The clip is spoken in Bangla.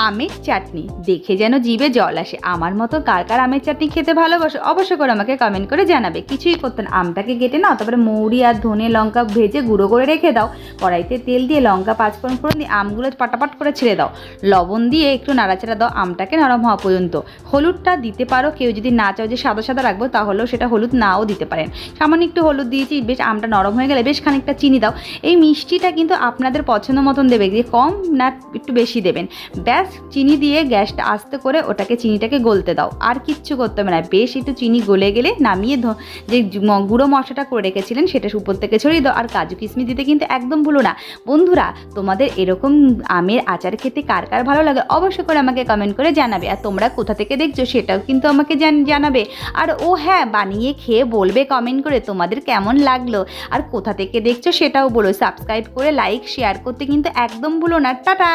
আমের চাটনি দেখে যেন জিভে জল আসে। আমার মতো কার কার আমের চাটনি খেতে ভালোবাসো অবশ্যই করে আমাকে কমেন্ট করে জানাবে। কিছুই করতে না, আমটাকে কেটে নাও, তারপরে মৌরি আর ধনে লঙ্কা ভেজে গুঁড়ো করে রেখে দাও। কড়াইতে তেল দিয়ে লঙ্কা 5 ফোড়ন দিয়ে আমগুলো পাটাপাট করে ছেড়ে দাও। লবণ দিয়ে একটু নাড়াচাড়া দাও আমটাকে নরম হওয়া পর্যন্ত। হলুদটা দিতে পারো, কেউ যদি না চাও যে সাদা সাদা রাখবো তাহলেও সেটা হলুদ নাও দিতে পারেন। সামান্য একটু হলুদ দিয়েছি, বেশ আমটা নরম হয়ে গেলে বেশ খানিকটা চিনি দাও। এই মিষ্টিটা কিন্তু আপনাদের পছন্দ মতন দেবে, যে কম না একটু বেশি দেবেন। ব্যাস চিনি দিয়ে গ্যাসটা আস্তে করে ওটাকে চিনিটাকে গলতে দাও, আর কিচ্ছু করতে হবে না। বেশ একটু চিনি গলে গেলে নামিয়ে যে গুঁড়ো মশলাটা করে রেখেছিলেন সেটা উপর থেকে ছড়িয়ে দাও। আর কাজু কিশমিশ দিতে কিন্তু একদম ভুলো না। বন্ধুরা, তোমাদের এরকম আমের আচার খেতে কার কার ভালো লাগে অবশ্যই করে আমাকে কমেন্ট করে জানাবে। আর তোমরা কোথা থেকে দেখছো সেটাও কিন্তু আমাকে জানাবে। আর ও হ্যাঁ, বানিয়ে খেয়ে বলবে কমেন্ট করে তোমাদের কেমন লাগলো আর কোথা থেকে দেখছো সেটাও বলো। সাবস্ক্রাইব করে লাইক শেয়ার করতে কিন্তু একদম ভুলো না। টাটা।